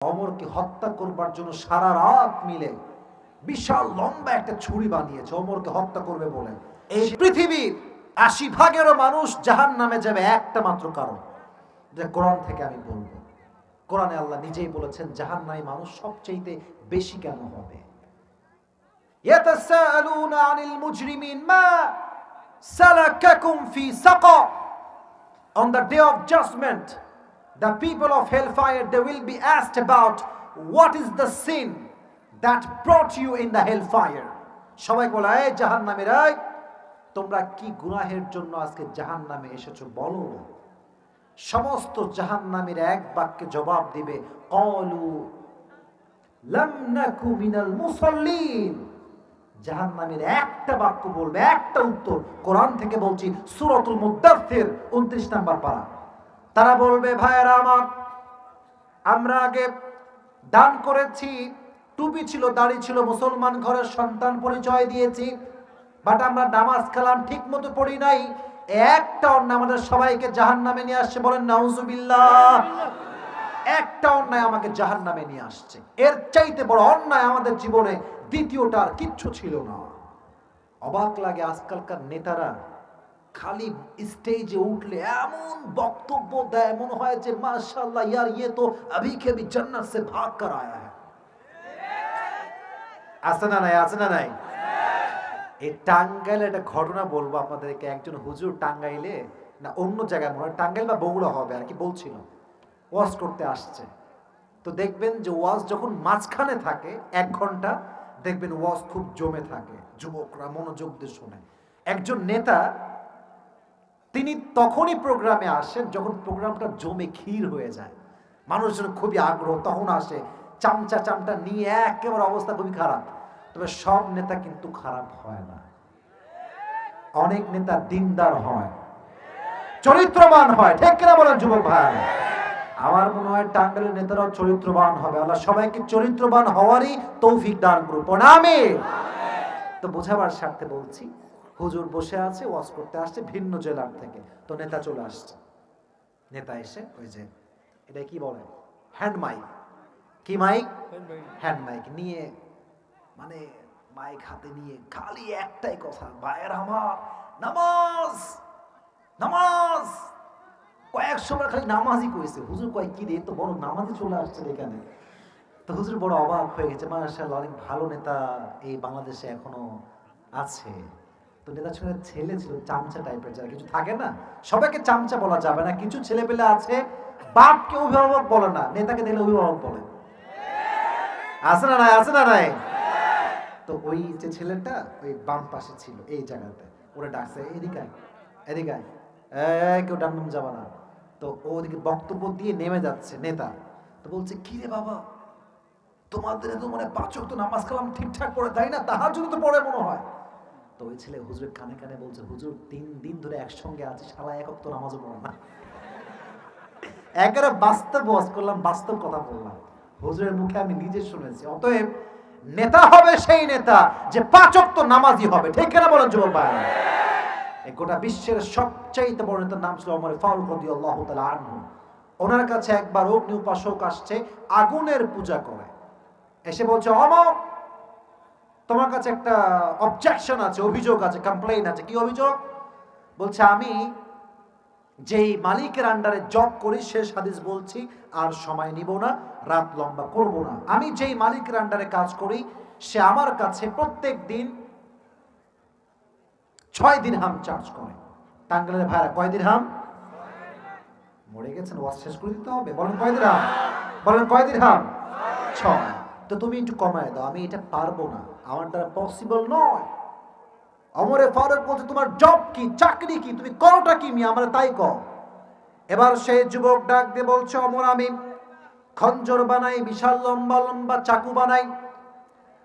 অমরকে হত্যা করবার জন্য সারা রাত মিলে বিশাল লম্বা একটা ছুরি বানিয়েছে অমরকে হত্যা করবে বলে। এই পৃথিবীর ৮০ ভাগেরও মানুষ জাহান্নামে যাবে একটা মাত্র কারণ, যে কোরআন থেকে আমি বলবো। কোরআনে আল্লাহ নিজেই বলেছেন জাহান্নামী মানুষ সবচেয়ে বেশি কেন হবে। ইয়াতাসাআলুনা আনিল মুজরিমিন মা সালাকাকুম ফি সাকার। On the day of judgment, the people of hellfire, they will be asked about what is the sin that brought you in the hellfire. সবাই বলে, এই জাহান্নামীরা, তোমরা কি গুনাহের জন্য আজকে জাহান্নামে এসেছো বলো। সমস্ত জাহান্নামীরা এক বাক্যে জবাব দিবে, ক্বালু লাম নাকু মিনাল মুসাল্লিন। জাহান্নামীর একটা বাক্য বলবে, একটা উত্তর। কোরআন থেকে বলছি, সূরাতুল মুদাথথির 29 নম্বর পারা। তারা বলবে, ভাইয়েরা আমার, আমরা আগে দান করেছি, টুপি ছিল, দাড়ি ছিল, মুসলমান ঘরের সন্তান পরিচয় দিয়েছি, বাট আমরা নামাজ কালাম ঠিক মতো পড়ি নাই। একটা অন্যায় আমাদের সবাইকে জাহান্নামে নিয়ে আসছে। বলেন নাউজুবিল্লাহ। একটা অন্যায় আমাকে জাহান্নামে নিয়ে আসছে। এর চাইতে বড় অন্যায় আমাদের জীবনে দ্বিতীয়টা আর কিচ্ছু ছিল না। অবাক লাগে আজকালকার নেতারা খালি স্টেজে উঠলে এমন বক্তব্য দেয়, মনে হয় যে মাশাআল্লাহ ইয়ার ইয়ে তো अभी के भी जन्नत से भाग कर आया है। আছে না নাই? আছে না নাই? এই টাঙ্গাইলে একটা ঘটনা বলবো আপনাদেরকে। একজন হুজুর টাঙ্গাইলে না অন্য জায়গায়, মনে হয় টাঙ্গাইল বা বগুড়া হবে আর কি, বলছিল ওয়াজ করতে আসছে। তো দেখবেন যে ওয়াজ যখন মাঝখানে থাকে 1 ঘন্টা, দেখবেন ওয়াজ খুব জমে থাকে, যুবকরা মনোযোগ দিয়ে শোনে। একজন নেতা তিনি তখনই প্রোগ্রামে আসেন যখন প্রোগ্রামটা জমে ক্ষীর হয়ে যায়, মানুষজন খুবই আগ্রহ, তখন আসে চামটা নিয়ে, একেবারে অবস্থা খুবই খারাপ। তবে সব নেতা কিন্তু খারাপ হয় না। অনেক নেতা দিনদার হয়, চরিত্রবান হয়। ঠিক কিনা বলেন যুবক ভাই? আমার মনে হয় টাঙ্গাইলের নেতারাও চরিত্রবান হবে। আল্লাহ সবাইকে চরিত্রবান হওয়ারই তৌফিক দান করুন। আমিন। তো বোঝাবার স্বার্থে বলছি, হুজুর বসে আছে, ওয়াজ করতে আসছে ভিন্ন জেলার থেকে। তো নেতা চলে আসছে। নেতা এসে ওই যে এটা কি বলে, হ্যান্ড মাইক, কি মাইক, হ্যান্ড মাইক নিয়ে, মানে মাইক হাতে নিয়ে খালি একটাই কথা, ভাইয়ের আমার, নামাজ নামাজ। কয়েকশো বার খালি নামাজই কইছে। হুজুর কয় কি রে, তো বড় নামাজই চলে আসছে এখানে। তো হুজুর বড় অবাক হয়ে গেছে, মাশাআল্লাহ অনেক ভালো নেতা এই বাংলাদেশে এখনো আছে। তো নেতার সঙ্গে ছেলে ছিল চামচা টাইপের, যারা কিছু থাকে না, সবাইকে চামচা বলা যাবে না, কিছু ছেলে পেলে আছে বাপকে অভিভাবক বলে না, নেতাকে দিলে অভিভাবক বলে। আছে না নাই? আছে না নাই? তো ওই যে ছেলেটা ওই বাম পাশে ছিল, এই জায়গাতে ওরা ডাকছে, এদিকে এদিকে কেউ ডাকনাম যাবে না। তো ও ওদিকে বক্তব্য দিয়ে নেমে যাচ্ছে নেতা। তো বলছে, কি রে বাবা, তোমাদের তো মানে 5 ওয়াক্ত নামাজ কালাম ঠিকঠাক পড়ে, তাই না? তাহাজ্জুদ তো পড়ে মনে হয়। তো ওই ছেলে হুজুরের কানে কানে বলছে, হুজুর 3 দিন ধরে একসঙ্গে আছি, শালা 1 ওয়াক্ত নামাজও পড়ে না। একেবারে বাস্তব ওয়াজ করলাম, বাস্তব কথা বললাম, হুজুরের মুখে আমি নিজে শুনেছি। অতএব নেতা হবে সেই নেতা যে 5 ওয়াক্ত নামাজি হবে। ঠিক কিনা বলেন যুবক ভাই? এই গোটা বিশ্বের সবচাইতে বড় নেতার নাম ছিল ওমর ফারুক রাদিয়াল্লাহু তাআলা আনহু। ওনার কাছে একবার অগ্নি উপাসক আসছে, আগুনের পূজা করে। এসে বলছে, ওমর, তোমার কাছে একটা অবজেকশন আছে, অভিযোগ আছে, কমপ্লেইন আছে। কি অভিযোগ? বলছে, আমি যেই মালিকের আন্ডারে জব করি, শেষ হাদিস বলছি, আর সময় নিব না, রাত লম্বা করব না। আমি যেই মালিকের আন্ডারে কাজ করি, সে আমার কাছে প্রত্যেক দিন 6 দিরহাম চার্জ করে। টাঙ্গাইলের ভাইরা কয় দিরহাম? মরে গেছেন, ওয়াজ শেষ করে দিতে হবে। বলেন কয় দিরহাম? বলেন কয় দিরহাম? 6। তো তুমি একটু কমায় দাও, আমি এটা পারবো না, আমার দ্বারা পসিবল নয়। ওমর ফারুক বলছে, তোমার জব কি, চাকরি কি, তুমি করোটা কি, মি আমরা তাই কও। এবার সেই যুবক ডাক দিয়ে বলছে, ওমর, আমি খঞ্জর বানাই, বিশাল লম্বা লম্বা চাকু বানাই,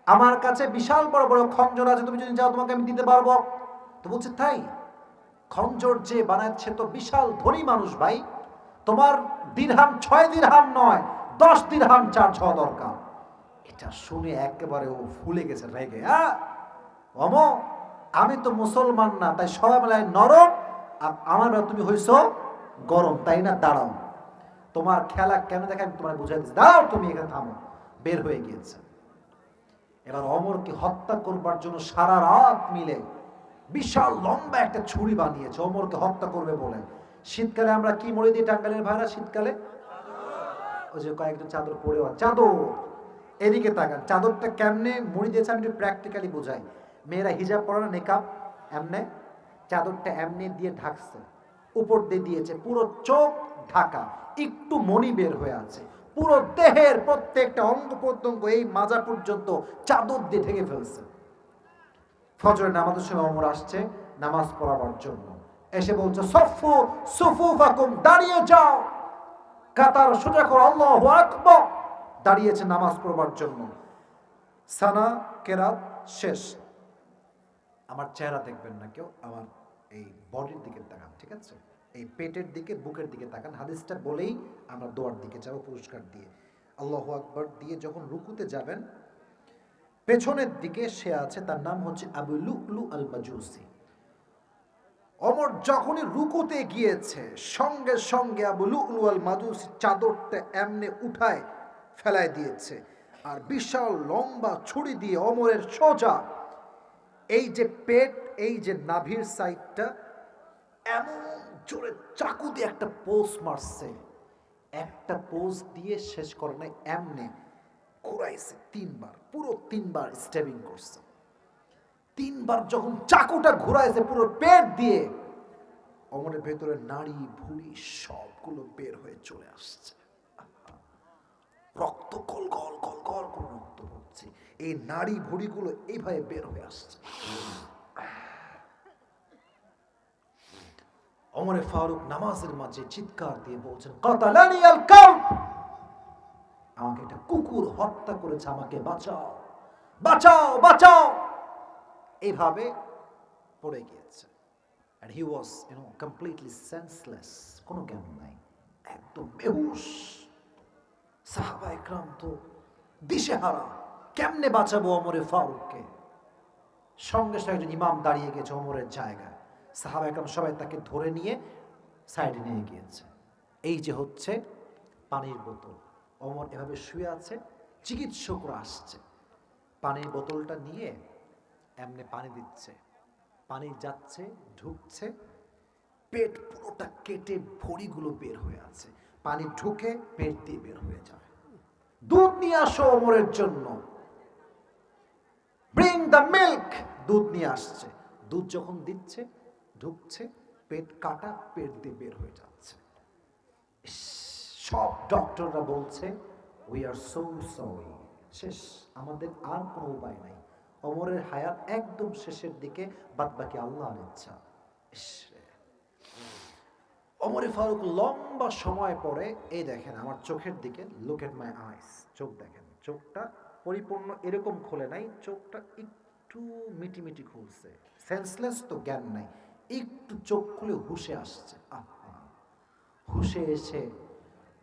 আমার কাছে বিশাল বড় বড় খঞ্জর আছে, তুমি যদি চাও তোমাকে আমি দিতে পারবো। তো বলছে, তাই? খঞ্জর যে বানাচ্ছে তো বিশাল ধনী মানুষ ভাই, তোমার দিরহাম 6 দিরহাম নয়, 10 দিরহাম চার্জ হওয়া দরকার। এটা শুনে একেবারে ও ফুলে গেছে রেগে। ওমর, আমি তো মুসলমান না, তাই সবাই বলে নরম, আর আমার তুমি হইছো গরম, তাই না? দাঁড়াও। তোমার খেলা কেন দেখে আমি তোমার বুঝাই দিচ্ছি, দাও তুমি এখানে থামো। বের হয়ে গিয়েছে। এবার অমরকে হত্যা করবার জন্য সারা রাত মিলে বিশাল লম্বা একটা ছুরি বানিয়েছে অমরকে হত্যা করবে বলে। শীতকালে আমরা কি মরে দিই টাঙ্গাইলের ভাইরা? শীতকালে ওই যে কয়েকজন চাদর পরে, চাদর। এদিকে তাকান, চাদরটা কেমনে মুড়ি দিয়েছে আমি একটু প্র্যাকটিক্যালি বোঝাই। মেয়েরা হিজাব পরে না, নেকাব, এমনে চাদরটা এমনি দিয়ে ঢাকছে, উপর দিয়ে দিয়েছে, পুরো চোখ ঢাকা, একটু মণি বের হয়ে আছে, পুরো দেহের প্রত্যেকটা অঙ্গ প্রত্যঙ্গ এই মাজা পর্যন্ত চাদর দিয়ে ঢেকে ফেলছে। ফজরের নামাজের সময় ওমর আসছে নামাজ পড়াবার জন্য, এসে বলছে সফু সুফুফাকুম, দাঁড়িয়ে যাও, কাতার সোজা করো, আল্লাহু আকবার। দাঁড়িয়েছে নামাজ পড়বার জন্য। সানা কেরাত শেষ। আমার চেহারা দেখবেন না কেউ, আমার এই বডির দিকে তাকান, ঠিক আছে? এই পেটের দিকে, বুকের দিকে তাকান। হাদিসটা বলেই আমরা দোয়ার দিকে যাব পুরস্কার দিয়ে। আল্লাহু আকবার দিয়ে যখন রুকুতে যাবেন, পেছনের দিকে সে আছে, তার নাম হচ্ছে আবু লু'লু আল মাজুসি। ওমর যখনই রুকুতে গিয়েছে সঙ্গে সঙ্গে আবু লু'লু আল মাজুসি চাদরটা এমনে উঠায় ফেলায় দিয়েছে, আর বিশাল লম্বা ছুরি দিয়ে ওমরের সোজা এই যে পেট, এই যে নাভির সাইডটা এমন জোরে চাকু দিয়ে একটা পোজ মারছে। একটা পোজ দিয়ে শেষ করে নাই, এমনে ঘুরাইছে 3 বার, পুরো 3 বার স্ট্যাবিং করছে। 3 বার যখন চাকুটা ঘুরাইছে পুরো পেট দিয়ে, ওমরের ভেতরে নাড়ি ভুঁড়ি সবগুলো বের হয়ে চলে আসছে। রক্ত গল গল গল গল করে রক্ত পড়ছে, এই নাড়ি ভুঁড়িগুলো এইভাবে বের হয়ে আসছে। ওমর ফারুক নামাজের মাঝে চিৎকার দিয়ে বলছেন, কাতালানি আল কালব, আমাকে একটা কুকুর হত্যা করেছে, আমাকে বাঁচাও বাঁচাও বাঁচাও। এইভাবে পড়ে গিয়েছে। and he was completely senseless, কোনো জ্ঞান নাই, একদম বেহুশ। সাহাবা ইকরাম তো দিশেহারা, কেমনে বাঁচাবো ওমর ফারুককে? সঙ্গে সঙ্গে একজন ইমাম দাঁড়িয়ে গেছে ওমরের জায়গায়। সাহাবা ইকরাম সবাই তাকে ধরে নিয়ে সাইডে নিয়ে গিয়েছে। এই যে হচ্ছে পানির বোতল, ওমর এভাবে শুয়ে আছে, চিকিৎসকরা আসছে, পানির বোতলটা নিয়ে এমনি পানি দিচ্ছে, পানি যাচ্ছে ঢুকছে, পেট পুরোটা কেটে ভড়িগুলো বের হয়ে আছে, পানি ঢুকে পেট দিয়ে বের হয়ে যায়। দুধ নিয়ে আসো ওমরের জন্য, ব্রিং দ্য মিল্ক, দুধ নিয়ে আসছে। দুধ যখন দিচ্ছে, ঢুকছে, পেট কাটা, পেট দিয়ে বের হয়ে যাচ্ছে। সব ডক্টররা বলছে উই আর সো সরি, শেষ, আমাদের আর কোনো উপায় নাই। ওমরের হায়াত একদম শেষের দিকে, বাদ বাকি আল্লাহর ইচ্ছা। ওমর ফারুক লম্বা সময় পরে, এই দেখেন আমার চোখের দিকে, লুক এট মাই আইস, চোখ দেখেন, চোখটা পরিপূর্ণ এরকম খোলে নাই, চোখটা একটু মিটিমিটি খুলছে। সেন্সলেস তো, জ্ঞান নাই, একটু চোখ খুলে হুশে আসছে। হুশে এসে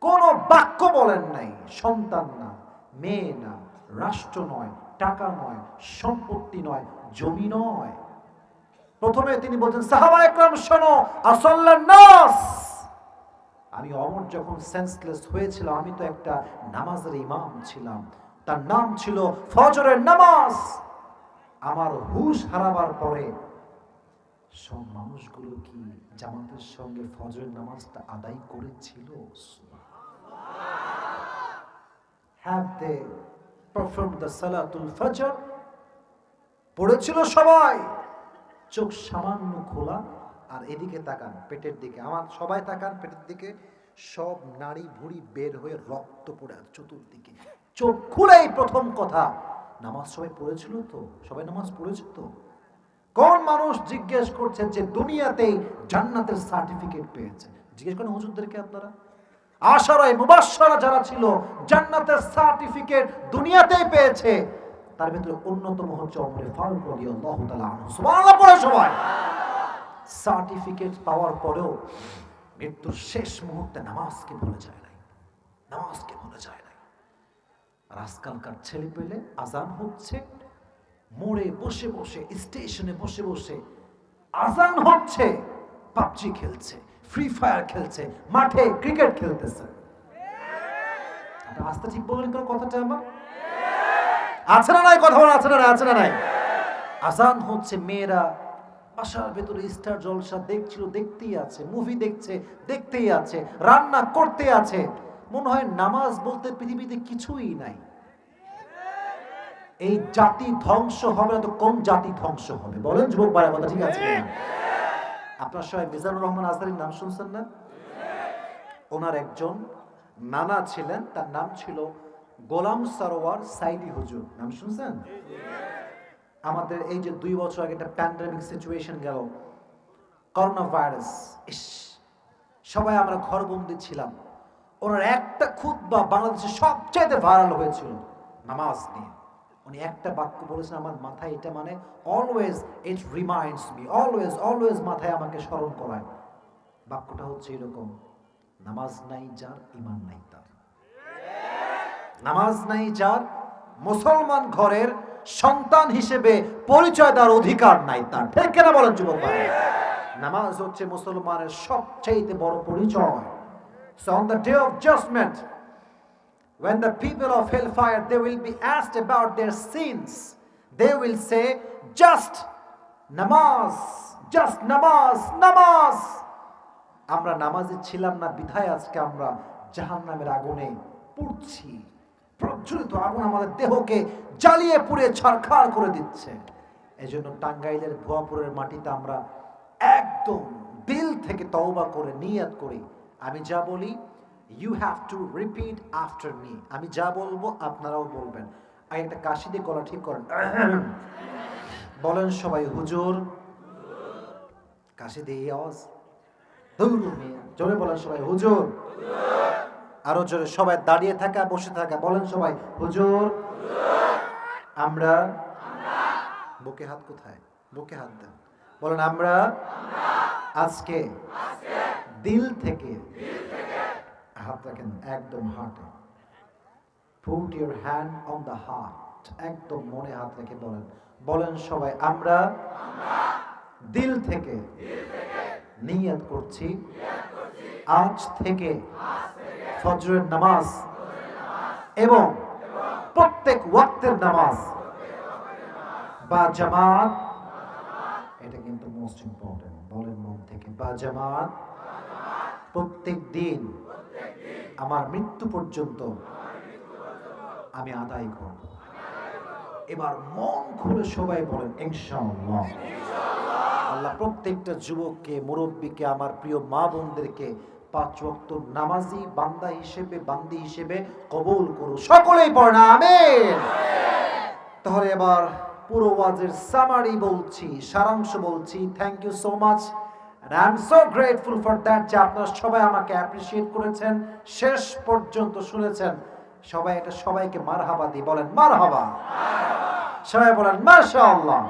কোনো বাক্য বলেন নাই। সন্তান না, মেয়ে না, রাষ্ট্র নয়, টাকা নয়, সম্পত্তি নয়, জমি নয়। প্রথমে তিনি বলছেন, সাহাবা ইকরাম শোনো, আসাল্লান নাস, আমি ওমর যখন সেন্সলেস হয়েছিল, আমি তো একটা নামাজের ইমাম ছিলাম, তার নাম ছিল ফজরের নামাজ। আমার হুশ হারাবার পরে সব মানুষগুলো কি জামাতের সঙ্গে ফজরের নামাজটা আদায় করেছিল? Have they performed the Salatul Fajr? পড়েছিল সবাই। চোখ সামান্য খোলা, আর এদিকে তাকান পেটের দিকে, আমার সবাই তাকান পেটের দিকে, সব নাড়ি ভুঁড়ি বের হয়ে রক্ত পড়ে আছে চতুর্দিকে। চোখ খুলেই প্রথম কথা, নামাজ সবাই পড়েছিল তো? সবাই নামাজ পড়েছে তো? কোন মানুষ জিজ্ঞেস করছেন যে দুনিয়াতেই জান্নাতের সার্টিফিকেট পেয়েছে? জিজ্ঞেস করেন হুজুরদেরকে আপনারা। আশারায়ে মুবাশশারা যারা ছিল, জান্নাতের সার্টিফিকেট দুনিয়াতেই পেয়েছে, তার ভিতরে অন্যতম হচ্ছে ওমর ফারুক রাদিয়াল্লাহু তাআলা আনহু। সুবহানাল্লাহ পড়ে সবাই। সার্টিফিকেট পাওয়ার পরেও মৃত্যুর শেষ মুহূর্তে নামাজকে ভুলে যায় নাই, নামাজকে ভুলে যায় নাই। আর আজকালকার ছেলে পেলে আজান হচ্ছে, মোড়ে বসে বসে, স্টেশনে বসে বসে আজান হচ্ছে, পাবজি খেলছে, ফ্রি ফায়ার খেলছে, মাঠে ক্রিকেট খেলতেছে। আস্তে ঠিক বলেন কোন কথাটা আমার আছে না নাই, কথা বলা আছে না নাই, আছে না নাই? আজান হচ্ছে, মেয়েরা বাসার ভেতরে স্টার জলসা দেখছিল, দেখতেই আছে, মুভি দেখছে, দেখতেই আছে, রান্না করতে আছে, মনে হয় নামাজ বলতে পৃথিবীতে কিছুই নাই। এই জাতি ধ্বংস হবে না তো কোন জাতি ধ্বংস হবে বলেন যুবক ভাইরা, কথা ঠিক আছে কিনা? আপনার সবাই মিজানুর রহমান আজহারীর নাম শুনছেন না? ওনার একজন নানা ছিলেন, তার নাম ছিল গোলাম সরোয়ার সাইদি হুজুর, নাম শুনছেন? আমাদের এই যে 2 বছর আগে একটা প্যান্ডেমিক সিচুয়েশন গেল, করোনা ভাইরাস, সবাই আমরা ঘরবন্দি ছিলাম। ওনার একটা খুতবা বাংলাদেশে সবচেয়ে ভাইরাল হয়েছিল নামাজ নিয়ে। উনি একটা বাক্য বলেছেন, আমার মাথায় এটা মানে always it reminds me, always always মাথায় আমাকে স্মরণ করায়। বাক্যটা হচ্ছে এরকম, নামাজ নাই যার ঈমান নাই তার। নামাজ নাই যার, মুসলমান ঘরের সন্তান হিসেবে পরিচয় দেওয়ার অধিকার নাই তার। ঠিক কিনা বলেন যুবক ভাই? নামাজ হচ্ছে মুসলমানের সবচেয়ে বড় পরিচয়। So on the day of judgment, when the people of hellfire, they will be asked about their sins, they will say, just namaz, just namaz, namaz. আমরা নামাজি ছিলাম না বিধায় আজকে আমরা জাহান্নামের আগুনে পুড়ছি। প্রজ্বলিত আগুন আমাদের দেহকে জ্বালিয়ে পুড়ে ছারখার করে দিচ্ছে। এজন্য টাঙ্গাইলের ভুয়াপুরের মাটিতে আমরা একদম দিল থেকে তওবা করে নিয়ত করি, আমি যা বলি you have to repeat after me. আমি যা বলবো আপনারাও বলবেন। আর একটা কাশি দিয়ে গলা ঠিক করেন, বলেন সবাই হুজুর। কাশি দিয়ে আওয়াজ জোরে বলেন সবাই হুজুর। আরো জোরে সবাই দাঁড়িয়ে থাকা বসে থাকা বলেন সবাই হুজুর। আমরা, বুকে হাত কোথায়? বুকে হাত দেন, বলেন আমরা আজকে দিল থেকে, হাত রাখেন একদম হার্টে, put your hand on the heart, একদম মনে হাত রেখে বলেন, বলেন সবাই আমরা দিল থেকে নিয়ত করছি আজ থেকে ফজরের নামাজ এবং প্রত্যেক ওয়াক্তের নামাজ বা জামাত, এটা কিন্তু মোস্ট ইম্পর্টেন্ট, বলেন মন থেকে, বা জামাত প্রত্যেক দিন আমার মৃত্যু পর্যন্ত আমি আদায় করব। এবার মন খুলে সবাই বলেন ইনশাআল্লাহ। আল্লাহ প্রত্যেকটা যুবককে, মুরব্বীকে, আমার প্রিয় মা বোনদেরকে 5 ওয়াক্ত নামাজি বান্দা হিসেবে, বান্দি হিসেবে কবুল করুন। সকলেই পড়েন আমিন। তাহলে এবার পুরো ওয়াজের সামারি বলছি, সারাংশ বলছি। Thank you so much and I am so grateful for that যে আপনারা সবাই আমাকে অ্যাপ্রিশিয়েট করেছেন, শেষ পর্যন্ত শুনেছেন। সবাই এটা সবাইকে মারহাবা দি বলেন, মারহাবা। সবাই বলেন মাশাআল্লাহ।